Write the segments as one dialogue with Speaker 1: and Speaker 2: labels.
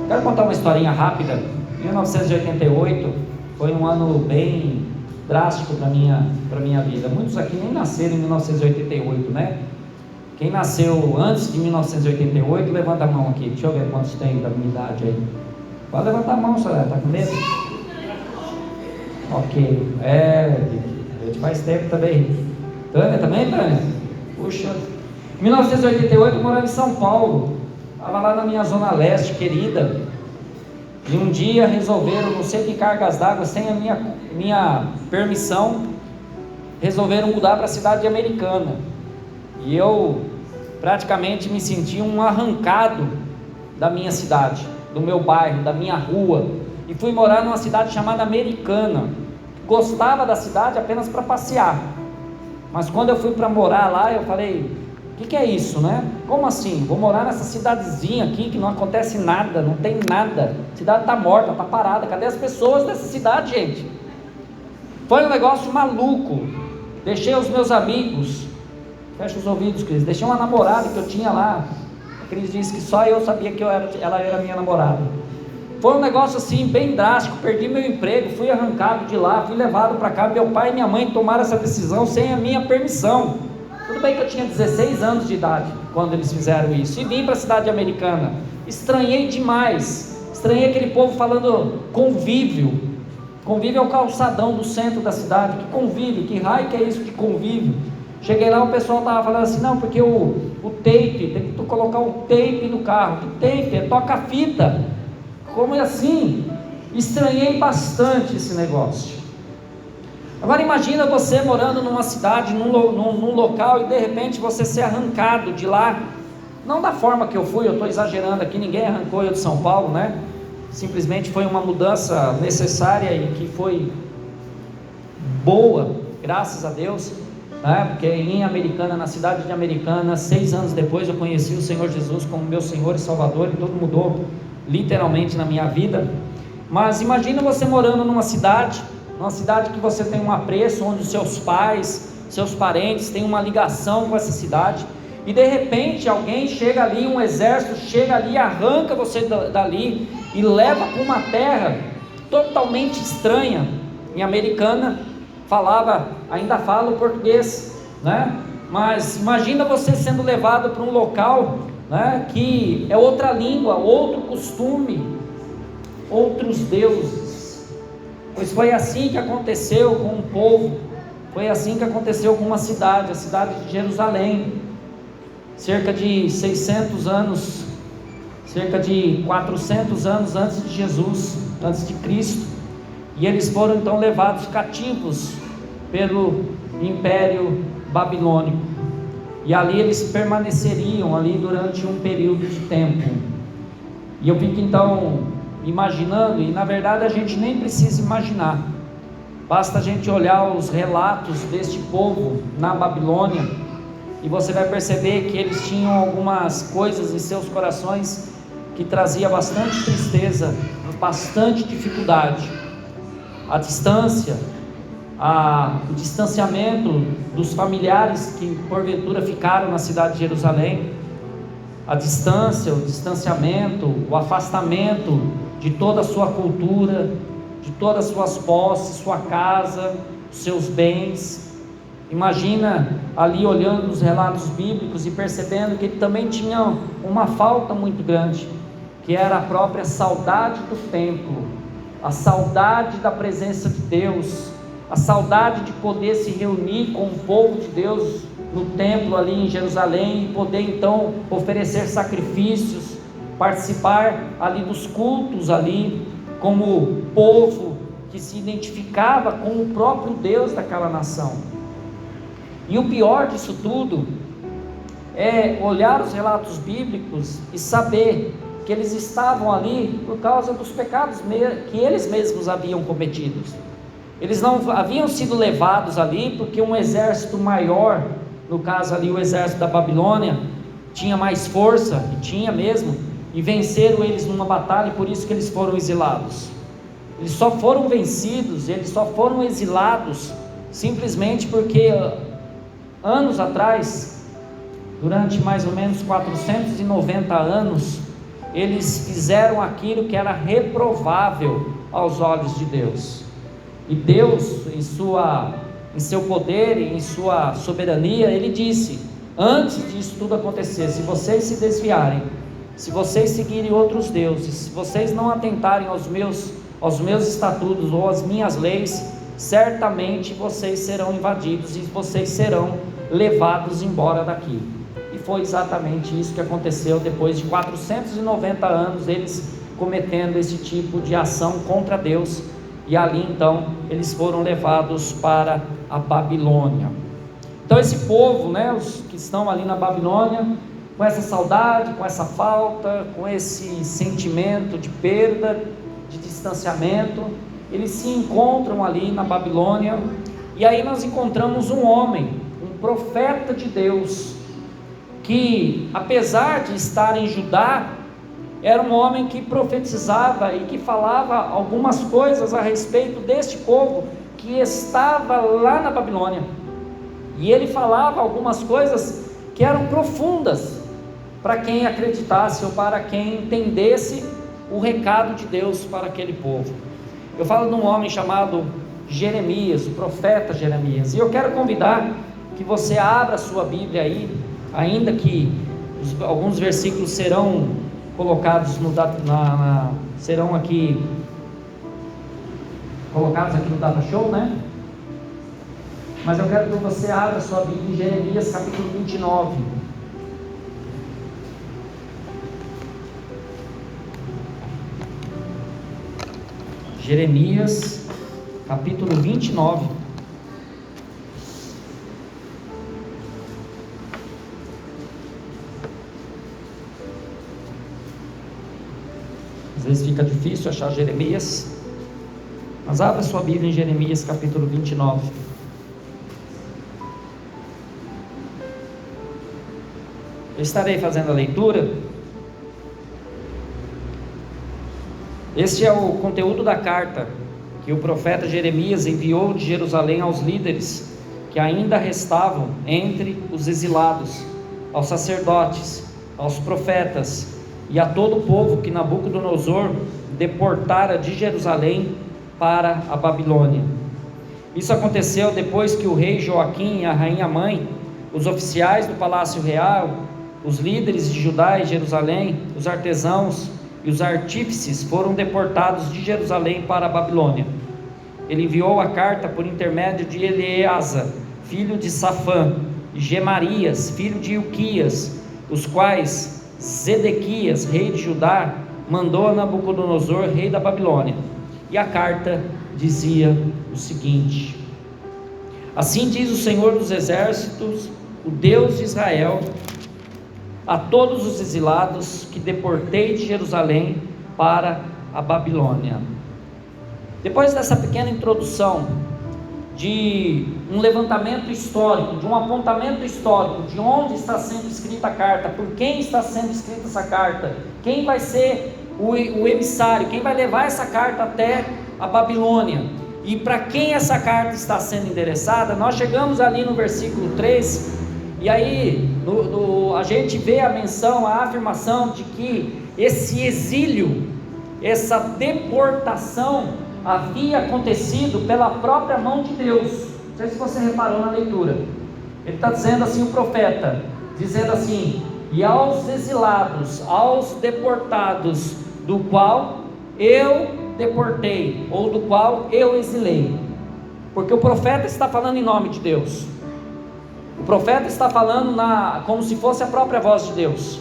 Speaker 1: Quero contar uma historinha rápida. 1988 foi um ano bem drástico para minha vida. Muitos aqui nem nasceram em 1988, né? Quem nasceu antes de 1988, levanta a mão aqui. Deixa eu ver quantos tem da minha idade aí. Pode levantar a mão, senhora. Está com medo? Ok. A gente faz tempo também. Tânia também, Tânia? Puxa. Em 1988 eu morava em São Paulo. Estava lá na minha zona leste, querida. E um dia resolveram, não sei que cargas d'água, sem a minha permissão, resolveram mudar para a cidade de Americana. E eu praticamente me senti um arrancado da minha cidade, do meu bairro, da minha rua, e fui morar numa cidade chamada Americana. Gostava da cidade apenas para passear, mas quando eu fui para morar lá, eu falei: o que é isso, né? Como assim? Vou morar nessa cidadezinha aqui que não acontece nada, não tem nada, a cidade está morta, está parada, cadê as pessoas dessa cidade, gente? Foi um negócio maluco. Deixei os meus amigos, fecha os ouvidos, Cris, deixei uma namorada que eu tinha lá. A Cris disse que só eu sabia que ela era minha namorada. Foi um negócio assim bem drástico. Perdi meu emprego, fui arrancado de lá, fui levado para cá. Meu pai e minha mãe tomaram essa decisão sem a minha permissão. Tudo bem que eu tinha 16 anos de idade quando eles fizeram isso, e vim para a cidade americana. Estranhei demais, estranhei aquele povo falando convívio. Convívio é o calçadão do centro da cidade. Que convívio, que raio que é isso de convívio? Cheguei lá, o pessoal estava falando assim: não, porque o tape, tem que colocar o tape no carro. Que tape? É toca-fita. Como é assim? Estranhei bastante esse negócio. Agora imagina você morando numa cidade, num local, e de repente você ser arrancado de lá. Não da forma que eu fui, eu estou exagerando aqui, ninguém arrancou eu de São Paulo, né? Simplesmente foi uma mudança necessária e que foi boa, graças a Deus, né? Porque em Americana, na cidade de Americana, 6 anos depois eu conheci o Senhor Jesus como meu Senhor e Salvador, e tudo mudou literalmente na minha vida. Mas imagina você morando numa cidade que você tem um apreço, onde os seus pais, seus parentes têm uma ligação com essa cidade, e de repente alguém chega ali, um exército chega ali, arranca você dali e leva para uma terra totalmente estranha. Em Americana ainda fala o português, né? Mas imagina você sendo levado para um local, né, que é outra língua, outro costume, outros deuses. Pois foi assim que aconteceu com um povo, foi assim que aconteceu com uma cidade, a cidade de Jerusalém. Cerca de 600 anos, cerca de 400 anos antes de Jesus, antes de Cristo, e eles foram então levados cativos pelo Império Babilônico, e ali eles permaneceriam ali durante um período de tempo. E eu fico então imaginando, e na verdade a gente nem precisa imaginar, basta a gente olhar os relatos deste povo na Babilônia, e você vai perceber que eles tinham algumas coisas em seus corações que trazia bastante tristeza, bastante dificuldade. A distância, o distanciamento dos familiares que porventura ficaram na cidade de Jerusalém, a distância, o distanciamento, o afastamento de toda a sua cultura, de todas as suas posses, sua casa, seus bens. Imagina ali olhando os relatos bíblicos e percebendo que ele também tinha uma falta muito grande, que era a própria saudade do templo, a saudade da presença de Deus, a saudade de poder se reunir com o povo de Deus no templo ali em Jerusalém, e poder então oferecer sacrifícios, participar ali dos cultos ali, como povo que se identificava com o próprio Deus daquela nação. E o pior disso tudo é olhar os relatos bíblicos e saber que eles estavam ali por causa dos pecados que eles mesmos haviam cometido. Eles não haviam sido levados ali porque um exército maior, no caso ali o exército da Babilônia, tinha mais força, e tinha mesmo, e venceram eles numa batalha, e por isso que eles foram exilados. Eles só foram vencidos, eles só foram exilados simplesmente porque anos atrás, durante mais ou menos 490 anos, eles fizeram aquilo que era reprovável aos olhos de Deus. E Deus, em seu poder e em sua soberania, Ele disse, antes disso tudo acontecer: se vocês se desviarem, se vocês seguirem outros deuses, se vocês não atentarem aos meus estatutos ou às minhas leis, certamente vocês serão invadidos e vocês serão levados embora daqui. E foi exatamente isso que aconteceu. Depois de 490 anos eles cometendo esse tipo de ação contra Deus, e ali então eles foram levados para a Babilônia. Então esse povo, os que estão ali na Babilônia, com essa saudade, com essa falta, com esse sentimento de perda, de distanciamento, eles se encontram ali na Babilônia. E aí nós encontramos um homem, um profeta de Deus, que apesar de estar em Judá, era um homem que profetizava e que falava algumas coisas a respeito deste povo que estava lá na Babilônia. E ele falava algumas coisas que eram profundas para quem acreditasse ou para quem entendesse o recado de Deus para aquele povo. Eu falo de um homem chamado Jeremias, o profeta Jeremias. E eu quero convidar que você abra a sua Bíblia aí, ainda que alguns versículos serão colocados serão aqui colocados aqui no Data Show, Mas eu quero que você abra a sua Bíblia em Jeremias capítulo 29. Jeremias capítulo 29. Às vezes fica difícil achar Jeremias, mas abra sua Bíblia em Jeremias capítulo 29. Eu estarei fazendo a leitura. Este é o conteúdo da carta que o profeta Jeremias enviou de Jerusalém aos líderes que ainda restavam entre os exilados, aos sacerdotes, aos profetas e a todo o povo que Nabucodonosor deportara de Jerusalém para a Babilônia. Isso aconteceu depois que o rei Joaquim e a rainha mãe, os oficiais do palácio real, os líderes de Judá e Jerusalém, os artesãos e os artífices foram deportados de Jerusalém para a Babilônia. Ele enviou a carta por intermédio de Eleasa, filho de Safã, e Gemarias, filho de Ilquias, os quais Zedequias, rei de Judá, mandou a Nabucodonosor, rei da Babilônia. E a carta dizia o seguinte: assim diz o Senhor dos exércitos, o Deus de Israel, a todos os exilados que deportei de Jerusalém para a Babilônia. Depois dessa pequena introdução, de um levantamento histórico, de um apontamento histórico, de onde está sendo escrita a carta, por quem está sendo escrita essa carta, quem vai ser o emissário, quem vai levar essa carta até a Babilônia, e para quem essa carta está sendo endereçada, nós chegamos ali no versículo 3, e aí a gente vê a menção, a afirmação de que esse exílio, essa deportação havia acontecido pela própria mão de Deus. Não sei se você reparou na leitura. Ele está dizendo assim, o profeta, dizendo assim: e aos exilados, aos deportados, do qual eu deportei, ou do qual eu exilei. Porque o profeta está falando em nome de Deus. O profeta está falando como se fosse a própria voz de Deus.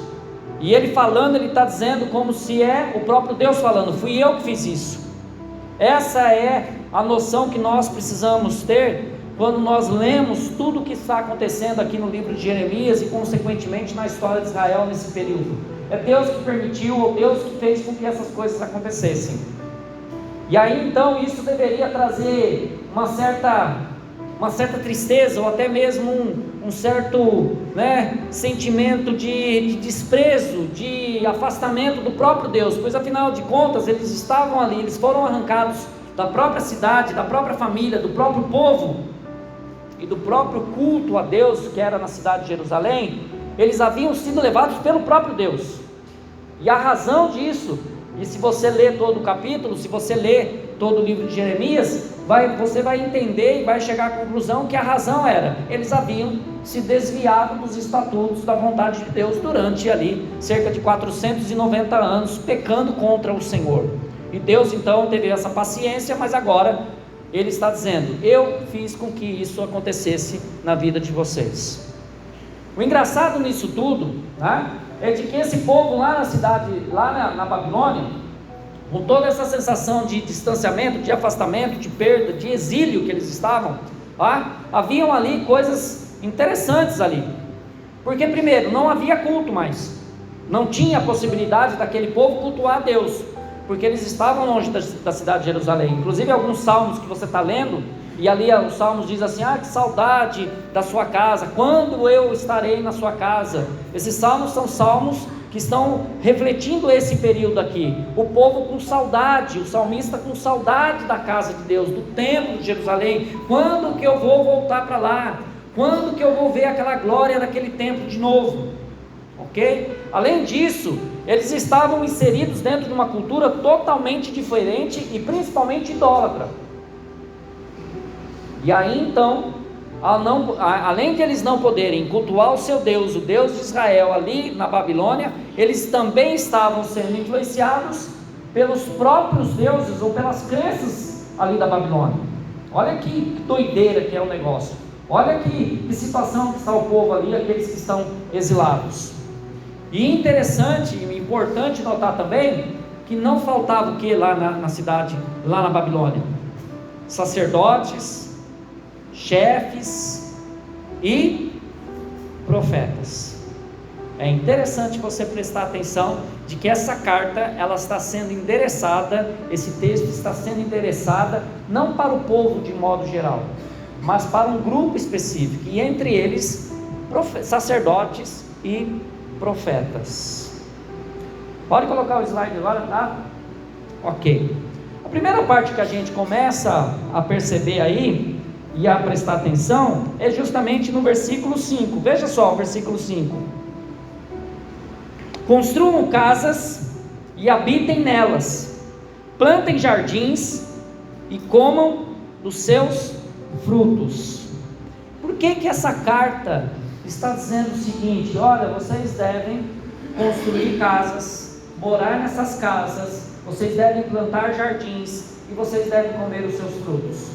Speaker 1: E ele falando, ele está dizendo como se é o próprio Deus falando: fui eu que fiz isso. Essa é a noção que nós precisamos ter quando nós lemos tudo o que está acontecendo aqui no livro de Jeremias e consequentemente na história de Israel nesse período. É Deus que permitiu, ou Deus que fez com que essas coisas acontecessem. E aí então isso deveria trazer uma certa tristeza, ou até mesmo um certo sentimento de desprezo, de afastamento do próprio Deus, pois afinal de contas eles estavam ali, eles foram arrancados da própria cidade, da própria família, do próprio povo e do próprio culto a Deus que era na cidade de Jerusalém. Eles haviam sido levados pelo próprio Deus. E a razão disso, e se você ler todo o capítulo, se você ler todo o livro de Jeremias, você vai entender e vai chegar à conclusão que a razão era, eles haviam se desviado dos estatutos da vontade de Deus durante ali cerca de 490 anos, pecando contra o Senhor. E Deus então teve essa paciência, mas agora Ele está dizendo: eu fiz com que isso acontecesse na vida de vocês. O engraçado nisso tudo, né, é de que esse povo lá na cidade, lá na Babilônia, com toda essa sensação de distanciamento, de afastamento, de perda, de exílio que eles estavam, haviam ali coisas interessantes ali, porque primeiro, não havia culto mais, não tinha a possibilidade daquele povo cultuar a Deus, porque eles estavam longe da cidade de Jerusalém. Inclusive alguns salmos que você está lendo, e ali os salmos diz assim: que saudade da sua casa, quando eu estarei na sua casa. Esses salmos são salmos que estão refletindo esse período aqui, o povo com saudade, o salmista com saudade da casa de Deus, do templo de Jerusalém. Quando que eu vou voltar para lá? Quando que eu vou ver aquela glória daquele templo de novo? Ok? Além disso, eles estavam inseridos dentro de uma cultura totalmente diferente e principalmente idólatra. E aí então, além de eles não poderem cultuar o seu Deus, o Deus de Israel ali na Babilônia, eles também estavam sendo influenciados pelos próprios deuses ou pelas crenças ali da Babilônia. Olha que doideira que é o negócio, olha que situação que está o povo ali, aqueles que estão exilados. E interessante e importante notar também que não faltava o que lá na cidade, lá na Babilônia? Sacerdotes, chefes e profetas. É interessante você prestar atenção de que essa carta, ela está sendo endereçada, esse texto está sendo endereçada não para o povo de modo geral, mas para um grupo específico, e entre eles sacerdotes e profetas. Pode colocar o slide agora, tá? Ok. A primeira parte que a gente começa a perceber aí e a prestar atenção é justamente no versículo 5. Veja só o versículo 5: construam casas e habitem nelas, plantem jardins e comam dos seus frutos. Por que essa carta está dizendo o seguinte: olha, vocês devem construir casas, morar nessas casas, vocês devem plantar jardins e vocês devem comer os seus frutos?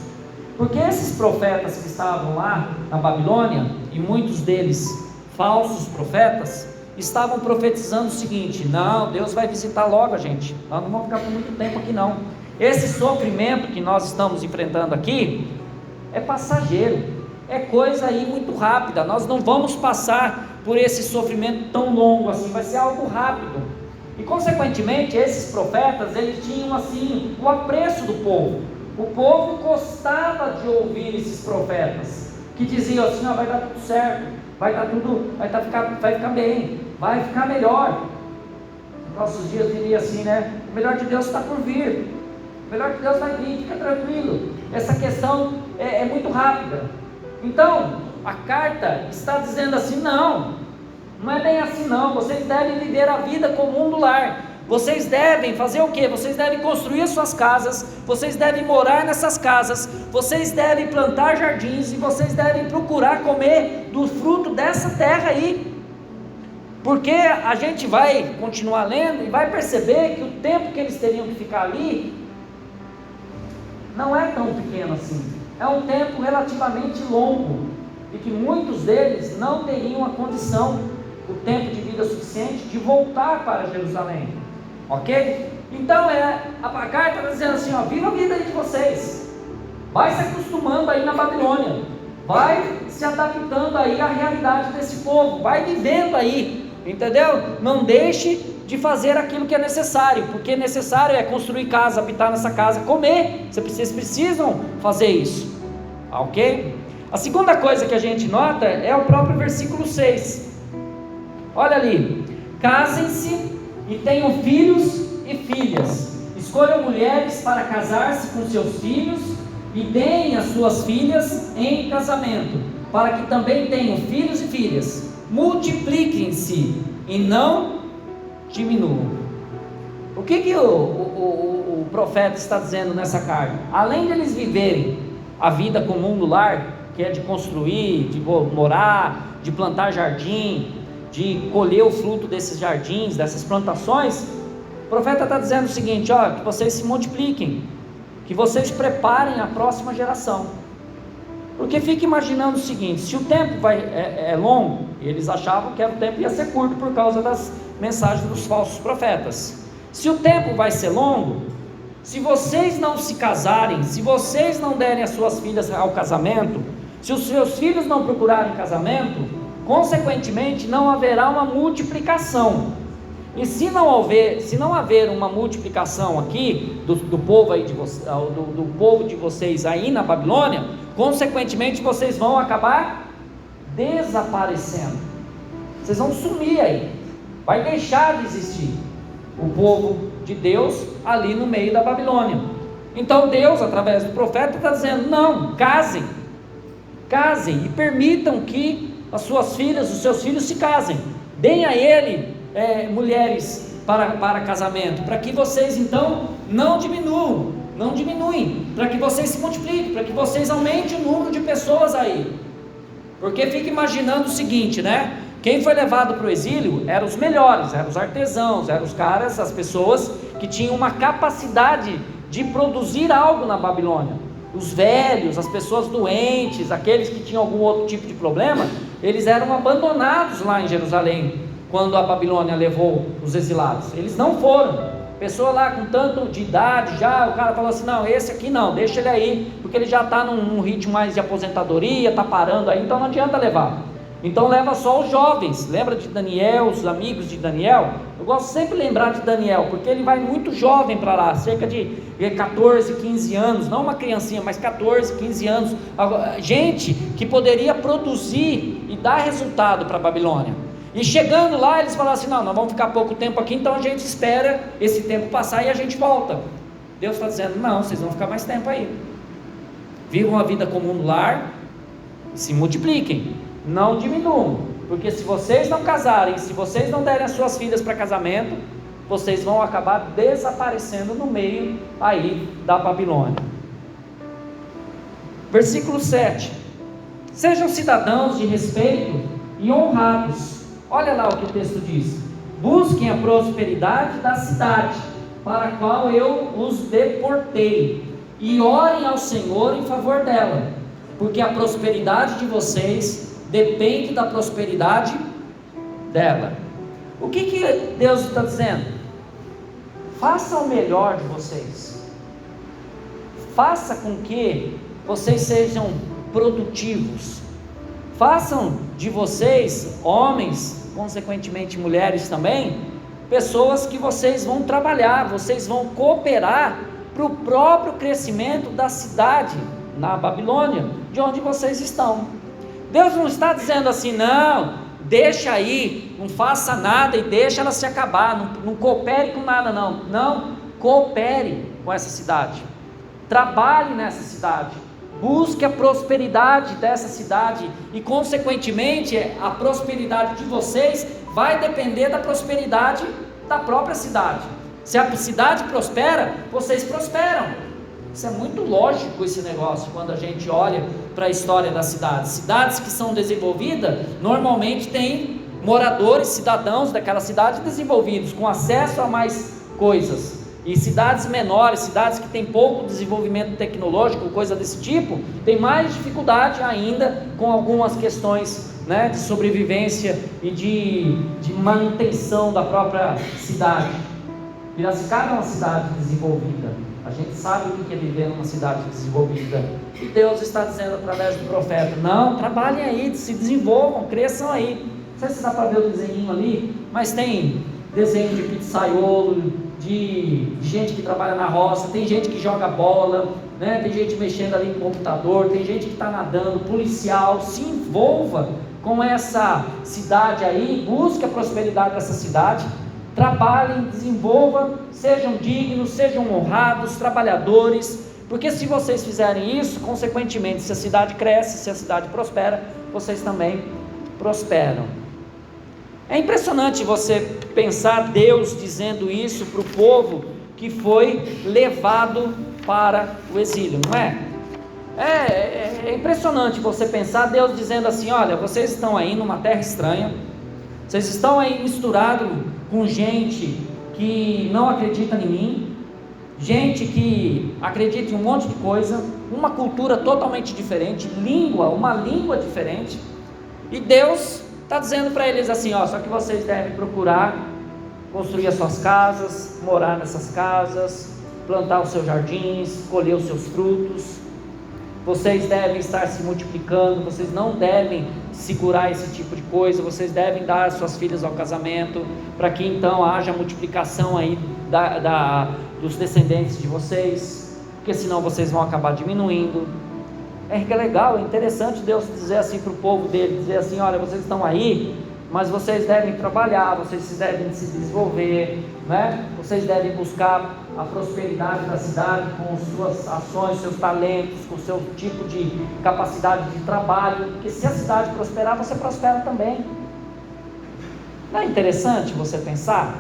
Speaker 1: Porque esses profetas que estavam lá na Babilônia, e muitos deles falsos profetas, estavam profetizando o seguinte: não, Deus vai visitar logo a gente, nós não vamos ficar por muito tempo aqui não. Esse sofrimento que nós estamos enfrentando aqui é passageiro, é coisa aí muito rápida, nós não vamos passar por esse sofrimento tão longo assim, vai ser algo rápido. E consequentemente esses profetas, eles tinham assim o apreço do povo. O povo gostava de ouvir esses profetas que diziam assim: vai dar tudo certo, vai ficar bem, vai ficar melhor. Nos nossos dias diria assim, né? O melhor de Deus está por vir, o melhor de Deus vai vir, fica tranquilo. Essa questão é muito rápida. Então a carta está dizendo assim: não é bem assim não. Vocês devem viver a vida comum do lar. Vocês devem fazer o quê? Vocês devem construir suas casas, vocês devem morar nessas casas, vocês devem plantar jardins e vocês devem procurar comer do fruto dessa terra aí. Porque a gente vai continuar lendo e vai perceber que o tempo que eles teriam que ficar ali não é tão pequeno assim, é um tempo relativamente longo, e que muitos deles não teriam a condição, o tempo de vida suficiente de voltar para Jerusalém. Ok? Então a carta está dizendo assim: viva a vida aí de vocês, vai se acostumando aí na Babilônia, vai se adaptando aí à realidade desse povo, vai vivendo aí, entendeu? Não deixe de fazer aquilo que é necessário, porque necessário é construir casa, habitar nessa casa, comer, vocês precisam fazer isso, ok? A segunda coisa que a gente nota é o próprio versículo 6, olha ali: casem-se e tenham filhos e filhas, escolham mulheres para casar-se com seus filhos e deem as suas filhas em casamento, para que também tenham filhos e filhas, multipliquem-se e não diminuam. O que o profeta está dizendo nessa carta? Além de eles viverem a vida comum do lar, que é de construir, de morar, de plantar jardim, de colher o fruto desses jardins, dessas plantações, o profeta está dizendo o seguinte: ó, que vocês se multipliquem, que vocês preparem a próxima geração. Porque fica imaginando o seguinte: se o tempo é longo, eles achavam que o tempo ia ser curto por causa das mensagens dos falsos profetas. Se o tempo vai ser longo, se vocês não se casarem, se vocês não derem as suas filhas ao casamento, se os seus filhos não procurarem casamento, consequentemente não haverá uma multiplicação. E se não haver uma multiplicação aqui do povo aí do povo de vocês aí na Babilônia, consequentemente vocês vão acabar desaparecendo. Vocês vão sumir aí. Vai deixar de existir o povo de Deus ali no meio da Babilônia. Então Deus, através do profeta, está dizendo: não, casem e permitam que as suas filhas, os seus filhos se casem, deem a ele mulheres para casamento, para que vocês então não diminuem, para que vocês se multipliquem, para que vocês aumentem o número de pessoas aí. Porque fica imaginando o seguinte, né? Quem foi levado para o exílio eram os melhores, eram os artesãos, eram os caras, as pessoas que tinham uma capacidade de produzir algo na Babilônia. Os velhos, as pessoas doentes, aqueles que tinham algum outro tipo de problema, eles eram abandonados lá em Jerusalém, quando a Babilônia levou os exilados. Eles não foram. Pessoa lá com tanto de idade já, o cara falou assim: não, esse aqui não, deixa ele aí, porque ele já está num ritmo mais de aposentadoria, está parando aí, então não adianta levar. Então leva só os jovens. Lembra de Daniel, os amigos de Daniel? Eu gosto sempre de lembrar de Daniel, porque ele vai muito jovem para lá, cerca de 14, 15 anos, não uma criancinha, mas 14, 15 anos, gente que poderia produzir e dar resultado para a Babilônia. E chegando lá, eles falaram assim: não, nós vamos ficar pouco tempo aqui, então a gente espera esse tempo passar e a gente volta. Deus está dizendo: não, vocês vão ficar mais tempo aí, vivam a vida comum no lar, se multipliquem, não diminuam, porque se vocês não casarem, se vocês não derem as suas filhas para casamento, vocês vão acabar desaparecendo no meio aí da Babilônia. Versículo 7: sejam cidadãos de respeito e honrados. Olha lá o que o texto diz: busquem a prosperidade da cidade para a qual eu os deportei, e orem ao Senhor em favor dela, porque a prosperidade de vocês depende da prosperidade dela. O que Deus está dizendo? Faça o melhor de vocês, faça com que vocês sejam produtivos, façam de vocês, homens, consequentemente mulheres também, pessoas que vocês vão trabalhar, vocês vão cooperar para o próprio crescimento da cidade na Babilônia, de onde vocês estão. Deus não está dizendo assim: não, deixa aí, não faça nada e deixa ela se acabar, não coopere com nada, não, coopere com essa cidade, trabalhe nessa cidade, busque a prosperidade dessa cidade, e consequentemente a prosperidade de vocês vai depender da prosperidade da própria cidade. Se a cidade prospera, vocês prosperam. Isso é muito lógico, esse negócio, quando a gente olha para a história das cidades. Cidades que são desenvolvidas, normalmente têm moradores, cidadãos daquela cidade desenvolvidos, com acesso a mais coisas. E cidades menores, cidades que têm pouco desenvolvimento tecnológico, coisa desse tipo, tem mais dificuldade ainda com algumas questões, né, de sobrevivência e de manutenção da própria cidade. Piracicaba é uma cidade desenvolvida, a gente sabe o que é viver numa cidade desenvolvida, e Deus está dizendo através do profeta: não, trabalhem aí, se desenvolvam, cresçam aí. Não sei se dá para ver o desenho ali, mas tem desenho de pizzaiolo, de gente que trabalha na roça, tem gente que joga bola, né? Tem gente mexendo ali no computador, tem gente que está nadando, policial. Se envolva com essa cidade aí, busque a prosperidade dessa cidade, trabalhem, desenvolvam, sejam dignos, sejam honrados, trabalhadores, porque se vocês fizerem isso, consequentemente, se a cidade cresce, se a cidade prospera, vocês também prosperam. É impressionante você pensar Deus dizendo isso para o povo que foi levado para o exílio, não é? É impressionante você pensar Deus dizendo assim: olha, vocês estão aí numa terra estranha, vocês estão aí misturados com gente que não acredita em mim, gente que acredita em um monte de coisa, uma cultura totalmente diferente, uma língua diferente, e Deus está dizendo para eles assim: ó, só que vocês devem procurar construir as suas casas, morar nessas casas, plantar os seus jardins, colher os seus frutos, vocês devem estar se multiplicando, vocês não devem segurar esse tipo de coisa, vocês devem dar suas filhas ao casamento, para que então haja multiplicação aí dos descendentes de vocês, porque senão vocês vão acabar diminuindo. É legal, é interessante Deus dizer assim para o povo dele, dizer assim: olha, vocês estão aí, mas vocês devem trabalhar, vocês devem se desenvolver, né? Vocês devem buscar a prosperidade da cidade com suas ações, seus talentos, com o seu tipo de capacidade de trabalho, porque se a cidade prosperar, você prospera também. Não é interessante você pensar?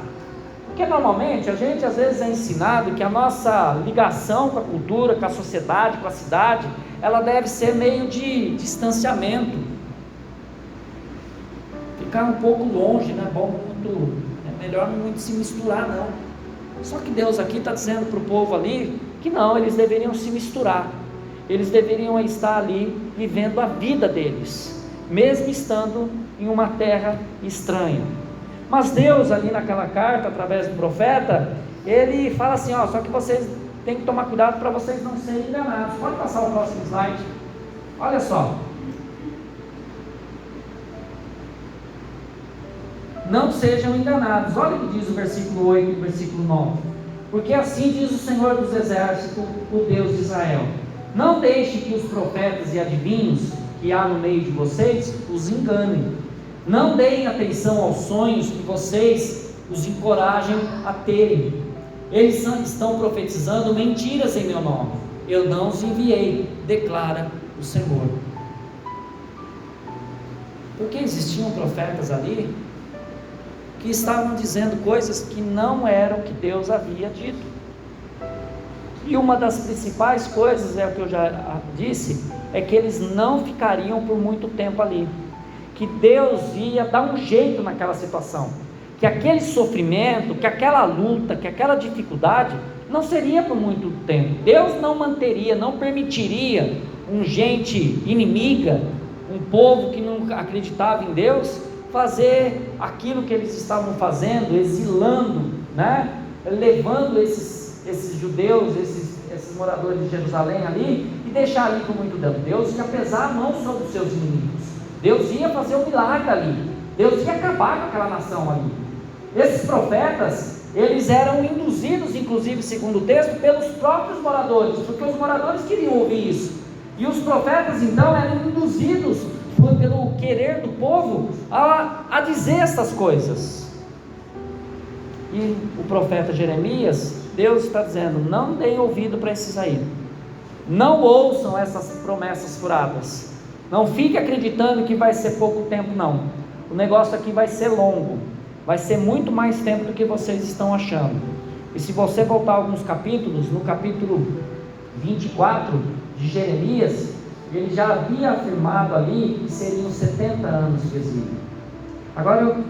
Speaker 1: Porque normalmente a gente às vezes é ensinado que a nossa ligação com a cultura, com a sociedade, com a cidade, ela deve ser meio de distanciamento, ficar um pouco longe, não é bom muito, é melhor não muito se misturar não. Só que Deus aqui está dizendo para o povo ali que não, eles deveriam se misturar, eles deveriam estar ali vivendo a vida deles, mesmo estando em uma terra estranha. Mas Deus ali naquela carta, através do profeta, ele fala assim: ó, só que vocês têm que tomar cuidado para vocês não serem enganados. Pode passar o próximo slide. Olha só, não sejam enganados. Olha o que diz o versículo 8 e o versículo 9: porque assim diz o Senhor dos Exércitos, o Deus de Israel: não deixe que os profetas e adivinhos que há no meio de vocês os enganem. Não deem atenção aos sonhos que vocês os encorajam a terem. Eles estão profetizando mentiras em meu nome. Eu não os enviei, declara o Senhor. Porque existiam profetas ali que estavam dizendo coisas que não eram o que Deus havia dito. E uma das principais coisas, é o que eu já disse, é que eles não ficariam por muito tempo ali, que Deus ia dar um jeito naquela situação, que aquele sofrimento, que aquela luta, que aquela dificuldade não seria por muito tempo. Deus não manteria, não permitiria gente inimiga, um povo que não acreditava em Deus, fazer aquilo que eles estavam fazendo, exilando, né? Levando esses judeus, esses moradores de Jerusalém ali, e deixar ali com muito dano. Deus ia pesar a mão sobre os seus inimigos, Deus ia fazer um milagre ali, Deus ia acabar com aquela nação ali. Esses profetas, eles eram induzidos, inclusive segundo o texto, pelos próprios moradores, porque os moradores queriam ouvir isso, e os profetas então eram induzidos pelo querer do povo a dizer estas coisas. E o profeta Jeremias, Deus está dizendo: não deem ouvido para esses aí, não ouçam essas promessas furadas, não fique acreditando que vai ser pouco tempo, não. O negócio aqui vai ser longo, vai ser muito mais tempo do que vocês estão achando. E se você voltar alguns capítulos, no capítulo 24 de Jeremias, ele já havia afirmado ali que seriam 70 anos de exílio. Agora eu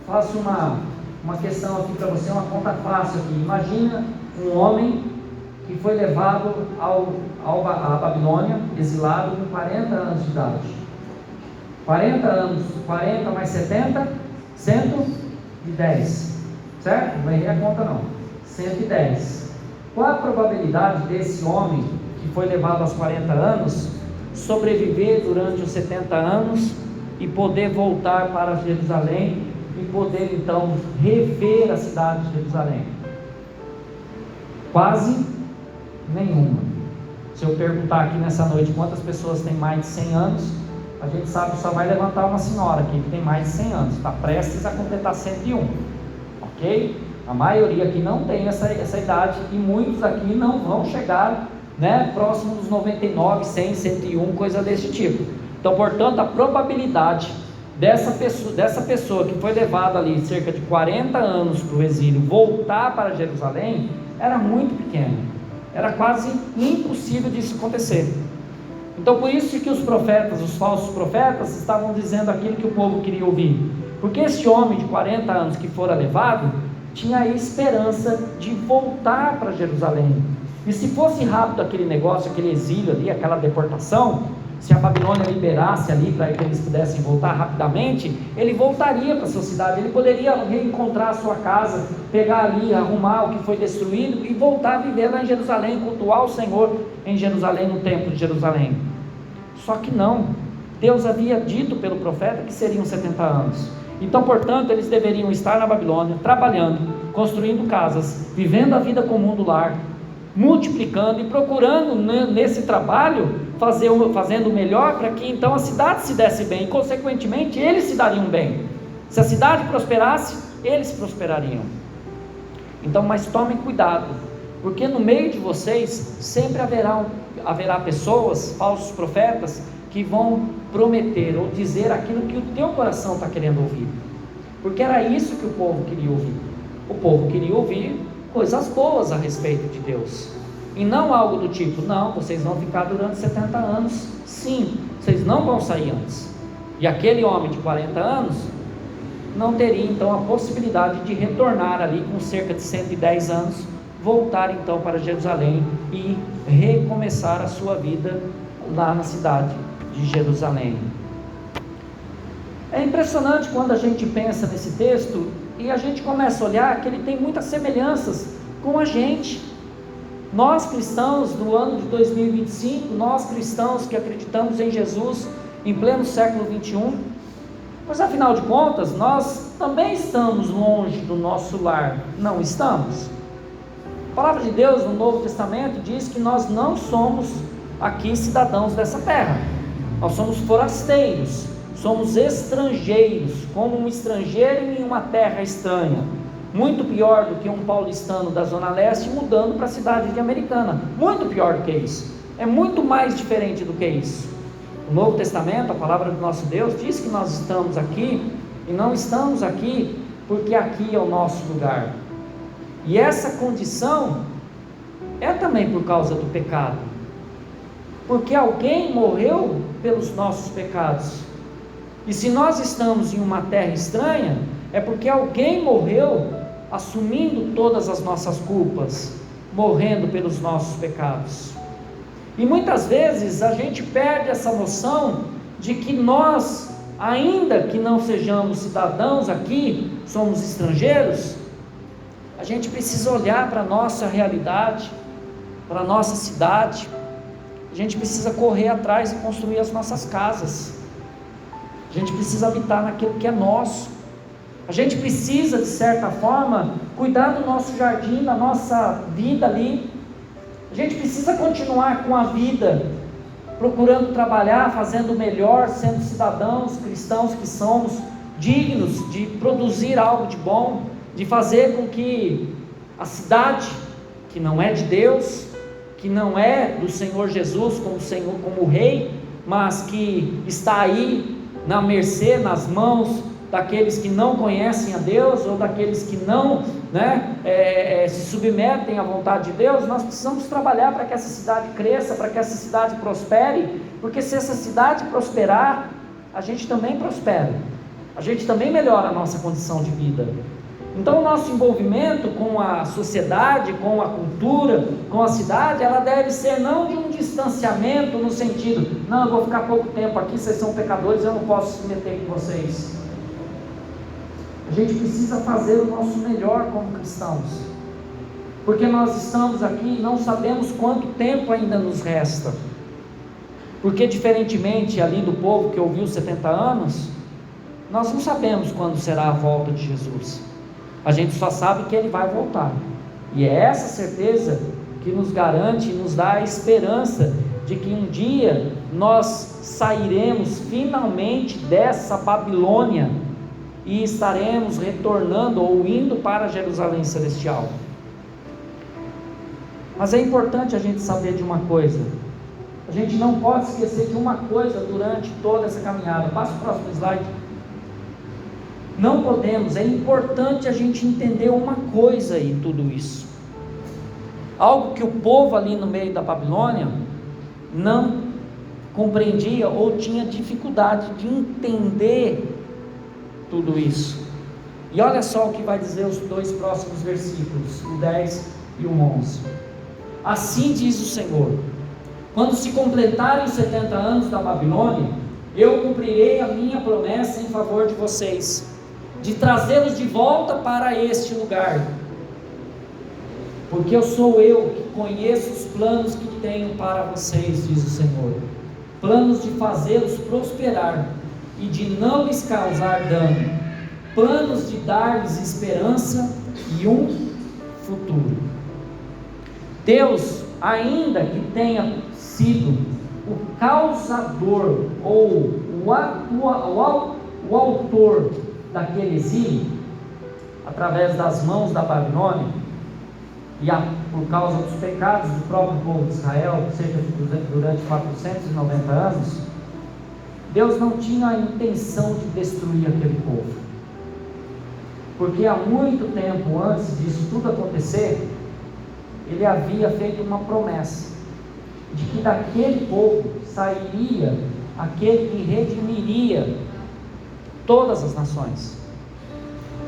Speaker 1: faço uma questão aqui para você, uma conta fácil aqui. Imagina um homem que foi levado à Babilônia, exilado com 40 anos de idade. 40 anos, 40 mais 70, 110, certo? Não errei a conta não, 110. Qual a probabilidade desse homem que foi levado aos 40 anos sobreviver durante os 70 anos e poder voltar para Jerusalém e poder então rever a cidade de Jerusalém? Quase nenhuma. Se eu perguntar aqui nessa noite quantas pessoas têm mais de 100 anos, a gente sabe que só vai levantar uma senhora aqui que tem mais de 100 anos, está prestes a completar 101, ok? A maioria aqui não tem essa idade, e muitos aqui não vão chegar, né, próximo dos 99, 100, 101, coisa desse tipo. Então, portanto, a probabilidade dessa pessoa que foi levada ali cerca de 40 anos para o exílio, voltar para Jerusalém, era muito pequeno, era quase impossível disso acontecer. Então por isso que os profetas, os falsos profetas, estavam dizendo aquilo que o povo queria ouvir, porque esse homem de 40 anos que fora levado, tinha a esperança de voltar para Jerusalém, e se fosse rápido aquele negócio, aquele exílio ali, aquela deportação, se a Babilônia liberasse ali para que eles pudessem voltar rapidamente, ele voltaria para a sua cidade, ele poderia reencontrar a sua casa, pegar ali, arrumar o que foi destruído e voltar a viver lá em Jerusalém, cultuar o Senhor em Jerusalém, no templo de Jerusalém. Só que não, Deus havia dito pelo profeta que seriam 70 anos, então portanto eles deveriam estar na Babilônia, trabalhando, construindo casas, vivendo a vida comum do lar, multiplicando e procurando nesse trabalho, fazendo o melhor, para que então a cidade se desse bem, e consequentemente eles se dariam bem. Se a cidade prosperasse, eles prosperariam. Então, mas tomem cuidado, porque no meio de vocês sempre haverá pessoas, falsos profetas, que vão prometer ou dizer aquilo que o teu coração está querendo ouvir, porque era isso que o povo queria ouvir. O povo queria ouvir coisas boas a respeito de Deus, e não algo do tipo: não, vocês vão ficar durante 70 anos, sim, vocês não vão sair antes. E aquele homem de 40 anos não teria então a possibilidade de retornar ali com cerca de 110 anos, voltar então para Jerusalém e recomeçar a sua vida lá na cidade de Jerusalém. É impressionante quando a gente pensa nesse texto e a gente começa a olhar que ele tem muitas semelhanças com a gente. Nós cristãos do ano de 2025, nós cristãos que acreditamos em Jesus em pleno século 21, mas afinal de contas, nós também estamos longe do nosso lar, não estamos? A palavra de Deus no Novo Testamento diz que nós não somos aqui cidadãos dessa terra, nós somos forasteiros, somos estrangeiros, como um estrangeiro em uma terra estranha. Muito pior do que um paulistano da Zona Leste mudando para a cidade de Americana, muito pior do que isso, é muito mais diferente do que isso. O Novo Testamento, a palavra do nosso Deus, diz que nós estamos aqui, e não estamos aqui porque aqui é o nosso lugar, e essa condição é também por causa do pecado, porque alguém morreu pelos nossos pecados, e se nós estamos em uma terra estranha, é porque alguém morreu assumindo todas as nossas culpas, morrendo pelos nossos pecados. E muitas vezes a gente perde essa noção de que nós, ainda que não sejamos cidadãos aqui, somos estrangeiros. A gente precisa olhar para a nossa realidade, para a nossa cidade. A gente precisa correr atrás e construir as nossas casas. A gente precisa habitar naquilo que é nosso. A gente precisa, de certa forma, cuidar do nosso jardim, da nossa vida ali. A gente precisa continuar com a vida, procurando trabalhar, fazendo o melhor, sendo cidadãos cristãos que somos, dignos de produzir algo de bom, de fazer com que a cidade, que não é de Deus, que não é do Senhor Jesus como Senhor, como Rei, mas que está aí na mercê, nas mãos daqueles que não conhecem a Deus, ou daqueles que não se submetem à vontade de Deus. Nós precisamos trabalhar para que essa cidade cresça, para que essa cidade prospere, porque se essa cidade prosperar, a gente também prospera, a gente também melhora a nossa condição de vida. Então o nosso envolvimento com a sociedade, com a cultura, com a cidade, ela deve ser não de um distanciamento no sentido: não, eu vou ficar pouco tempo aqui, vocês são pecadores, eu não posso se meter com vocês. A gente precisa fazer o nosso melhor como cristãos, porque nós estamos aqui e não sabemos quanto tempo ainda nos resta, porque diferentemente ali do povo que ouviu 70 anos, nós não sabemos quando será a volta de Jesus. A gente só sabe que Ele vai voltar, e é essa certeza que nos garante e nos dá a esperança de que um dia nós sairemos finalmente dessa Babilônia e estaremos retornando ou indo para Jerusalém Celestial. Mas é importante a gente saber de uma coisa: a gente não pode esquecer de uma coisa durante toda essa caminhada. Passa o próximo slide. Não podemos, é importante a gente entender uma coisa em tudo isso. Algo que o povo ali no meio da Babilônia não compreendia ou tinha dificuldade de entender tudo isso. E olha só o que vai dizer os dois próximos versículos, o 10 e o 11. Assim diz o Senhor: quando se completarem os 70 anos da Babilônia, eu cumprirei a minha promessa em favor de vocês, de trazê-los de volta para este lugar, porque sou eu que conheço os planos que tenho para vocês, diz o Senhor, planos de fazê-los prosperar e de não lhes causar dano, planos de dar-lhes esperança e um futuro. Deus, ainda que tenha sido o causador ou o autor daquele exílio, através das mãos da Babilônia, e por causa dos pecados do próprio povo de Israel, cerca de durante 490 anos, Deus não tinha a intenção de destruir aquele povo, porque há muito tempo antes disso tudo acontecer, Ele havia feito uma promessa, de que daquele povo sairia aquele que redimiria todas as nações,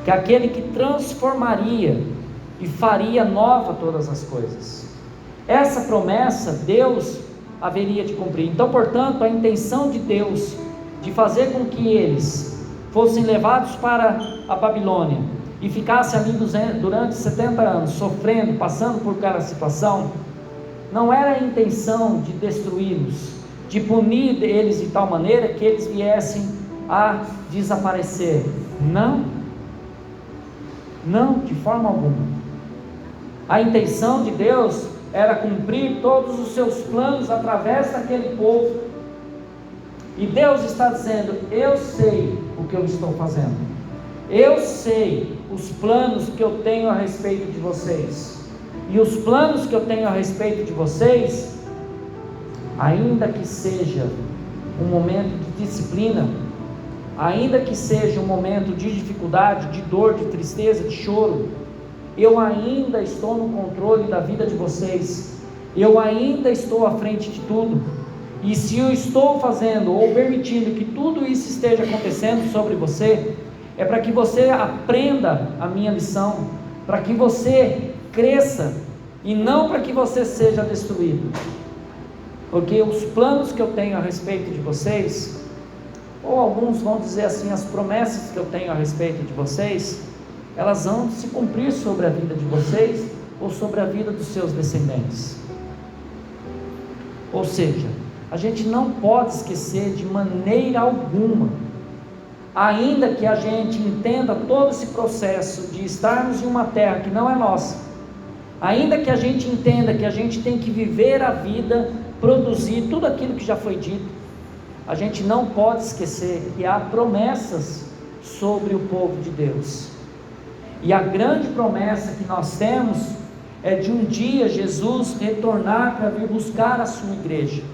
Speaker 1: que aquele que transformaria e faria nova todas as coisas. Essa promessa Deus haveria de cumprir. Então, portanto, a intenção de Deus de fazer com que eles fossem levados para a Babilônia e ficassem ali durante 70 anos, sofrendo, passando por cada situação, não era a intenção de destruí-los, de punir eles de tal maneira que eles viessem a desaparecer. Não, de forma alguma. A intenção de Deus era cumprir todos os seus planos através daquele povo. E Deus está dizendo: eu sei o que eu estou fazendo, eu sei os planos que eu tenho a respeito de vocês, e os planos que eu tenho a respeito de vocês, ainda que seja um momento de disciplina, ainda que seja um momento de dificuldade, de dor, de tristeza, de choro, eu ainda estou no controle da vida de vocês, eu ainda estou à frente de tudo. E se eu estou fazendo ou permitindo que tudo isso esteja acontecendo sobre você, é para que você aprenda a minha lição, para que você cresça, e não para que você seja destruído. Porque os planos que eu tenho a respeito de vocês, ou alguns vão dizer assim, as promessas que eu tenho a respeito de vocês, elas vão se cumprir sobre a vida de vocês, ou sobre a vida dos seus descendentes. Ou seja, a gente não pode esquecer de maneira alguma, ainda que a gente entenda todo esse processo de estarmos em uma terra que não é nossa, ainda que a gente entenda que a gente tem que viver a vida, produzir tudo aquilo que já foi dito, a gente não pode esquecer que há promessas sobre o povo de Deus. E a grande promessa que nós temos é de um dia Jesus retornar para vir buscar a sua igreja,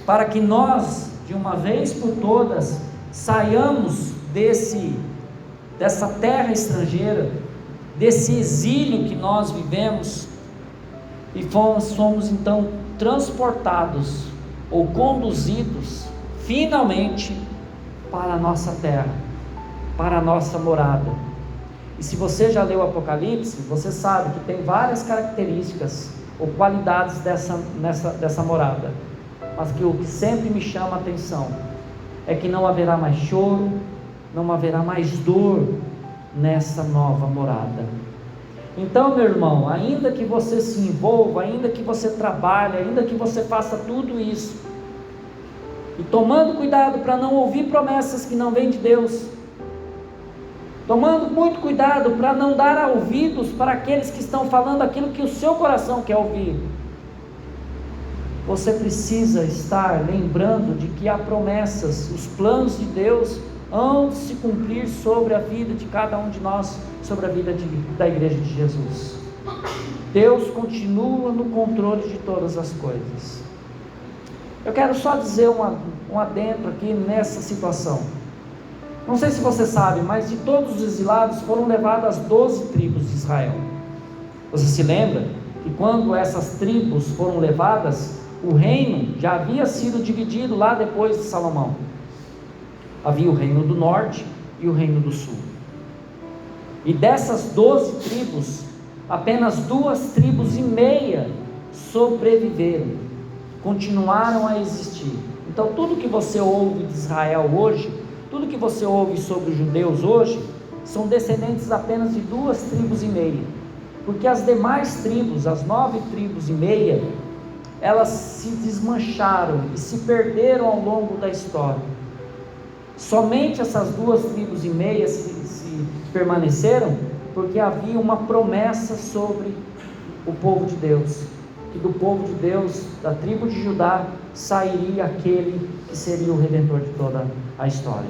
Speaker 1: para que nós, de uma vez por todas, saiamos dessa terra estrangeira, desse exílio que nós vivemos, e somos então transportados ou conduzidos finalmente para a nossa terra, para a nossa morada. E se você já leu o Apocalipse, você sabe que tem várias características ou qualidades dessa morada, mas que o que sempre me chama a atenção é que não haverá mais choro, não haverá mais dor nessa nova morada. Então, meu irmão, ainda que você se envolva, ainda que você trabalhe, ainda que você faça tudo isso, e tomando cuidado para não ouvir promessas que não vêm de Deus, tomando muito cuidado para não dar ouvidos para aqueles que estão falando aquilo que o seu coração quer ouvir, você precisa estar lembrando de que há promessas, os planos de Deus hão de se cumprir sobre a vida de cada um de nós, sobre a vida da igreja de Jesus. Deus continua no controle de todas as coisas. Eu quero só dizer um adentro aqui nessa situação. Não sei se você sabe, mas de todos os exilados foram levadas 12 tribos de Israel. Você se lembra que quando essas tribos foram levadas, o reino já havia sido dividido lá depois de Salomão. Havia o reino do norte e o reino do sul. E dessas 12 tribos, apenas 2,5 tribos sobreviveram, continuaram a existir. Então tudo que você ouve de Israel hoje, tudo que você ouve sobre os judeus hoje, são descendentes apenas de 2,5 tribos, porque as demais tribos, as 9,5 tribos, elas se desmancharam e se perderam ao longo da história. Somente essas 2,5 tribos se permaneceram porque havia uma promessa sobre o povo de Deus, que do povo de Deus, da tribo de Judá, sairia aquele que seria o redentor de toda a história.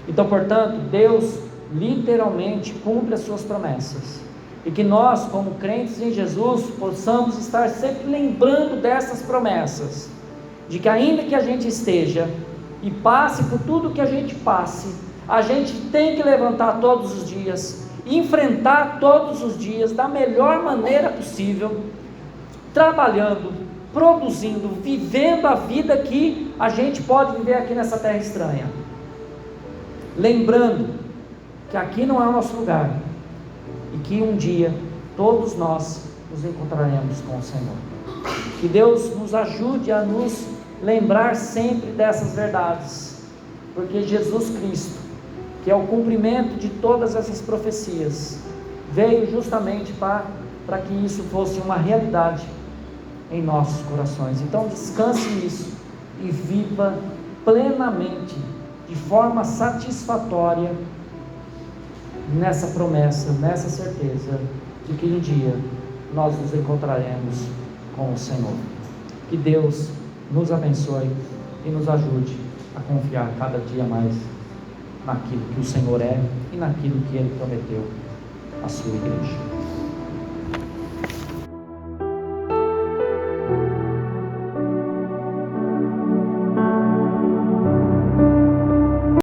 Speaker 1: Então, portanto, Deus literalmente cumpre as suas promessas, e que nós, como crentes em Jesus, possamos estar sempre lembrando dessas promessas, de que ainda que a gente esteja e passe por tudo que a gente passe, a gente tem que levantar todos os dias, enfrentar todos os dias da melhor maneira possível, trabalhando, produzindo, vivendo a vida que a gente pode viver aqui nessa terra estranha, lembrando que aqui não é o nosso lugar, e que um dia todos nós nos encontraremos com o Senhor. Que Deus nos ajude a nos lembrar sempre dessas verdades, porque Jesus Cristo, que é o cumprimento de todas essas profecias, veio justamente para que isso fosse uma realidade em nossos corações. Então descanse nisso e viva plenamente, de forma satisfatória, nessa promessa, nessa certeza de que um dia nós nos encontraremos com o Senhor. Que Deus nos abençoe e nos ajude a confiar cada dia mais naquilo que o Senhor é e naquilo que Ele prometeu à sua igreja.